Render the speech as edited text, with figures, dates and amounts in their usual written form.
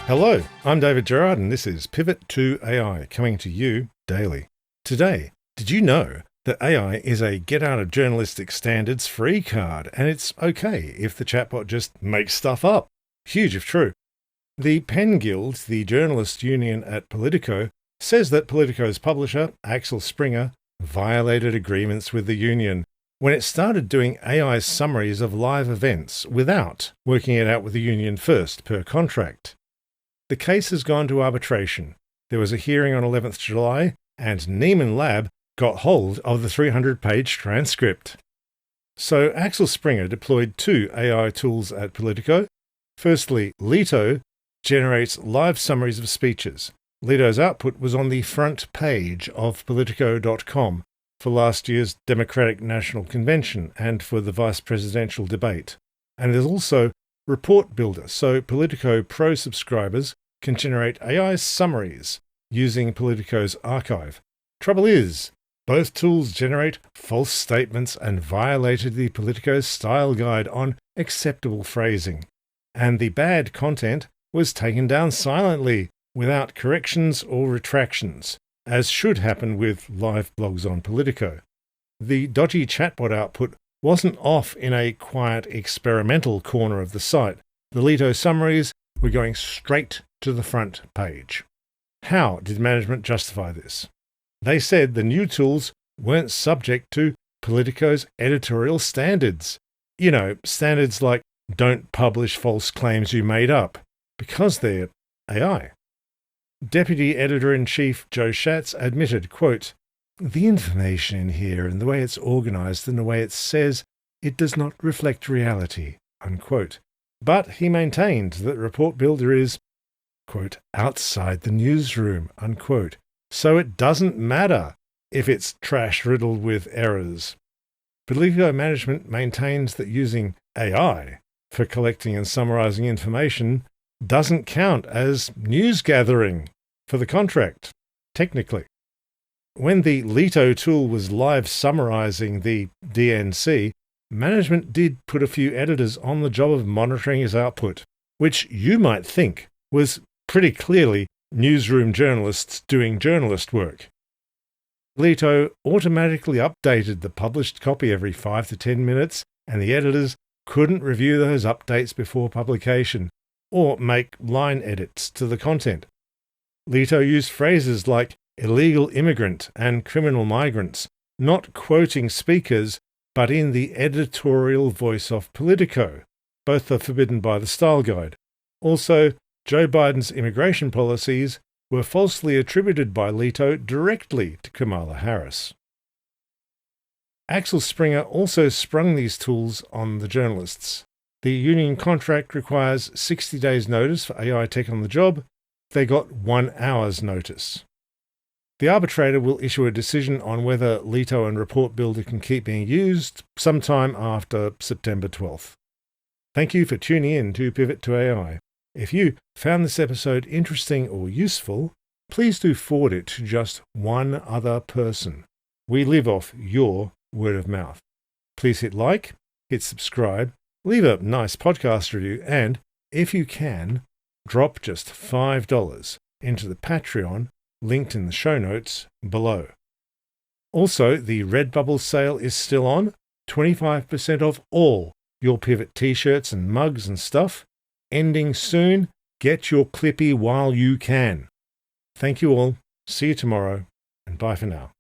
Hello, I'm David Gerard and this is Pivot to AI, coming to you daily. Today, did you know that AI is a get out of journalistic standards free card, and it's okay if the chatbot just makes stuff up? Huge if true. The Pen Guild, the journalist union at Politico, says that Politico's publisher, Axel Springer, violated agreements with the union when it started doing AI summaries of live events without working it out with the union first per contract. The case has gone to arbitration. There was a hearing on 11th July, and Neiman Lab got hold of the 300-page transcript. So Axel Springer deployed two AI tools at Politico. Firstly, Leto generates live summaries of speeches. Leto's output was on the front page of Politico.com for last year's Democratic National Convention and for the vice presidential debate. And there's also Report Builder, so Politico Pro subscribers can generate AI summaries using Politico's archive. Trouble is, both tools generate false statements and violated the Politico style guide on acceptable phrasing. And the bad content was taken down silently, without corrections or retractions, as should happen with live blogs on Politico. The dodgy chatbot output wasn't off in a quiet experimental corner of the site. The Leto summaries were going straight to the front page. How did management justify this? They said the new tools weren't subject to Politico's editorial standards. You know, standards like don't publish false claims you made up, because they're AI. Deputy Editor-in-Chief Joe Schatz admitted, quote, "The information in here and the way it's organized and the way it says it does not reflect reality," unquote. But he maintained that Report Builder is, quote, outside the newsroom, unquote. So it doesn't matter if it's trash-riddled with errors. Politico management maintains that using AI for collecting and summarizing information doesn't count as news gathering for the contract, technically. When the Leto tool was live summarizing the DNC, management did put a few editors on the job of monitoring his output, which you might think was pretty clearly newsroom journalists doing journalist work. Leto automatically updated the published copy every 5 to 10 minutes, and the editors couldn't review those updates before publication or make line edits to the content. Leto used phrases like illegal immigrant and criminal migrants, not quoting speakers, but in the editorial voice of Politico. Both are forbidden by the style guide. Also, Joe Biden's immigration policies were falsely attributed by Leto directly to Kamala Harris. Axel Springer also sprung these tools on the journalists. The union contract requires 60 days' notice for AI tech on the job. They got 1 hour's notice. The arbitrator will issue a decision on whether Leto and Report Builder can keep being used sometime after September 12th. Thank you for tuning in to Pivot to AI. If you found this episode interesting or useful, please do forward it to just one other person. We live off your word of mouth. Please hit like, hit subscribe, leave a nice podcast review, and, if you can, drop just $5 into the Patreon linked in the show notes below. Also, the Redbubble sale is still on, 25% off all your Pivot t-shirts and mugs and stuff. Ending soon. Get your Clippy while you can. Thank you all. See you tomorrow, and bye for now.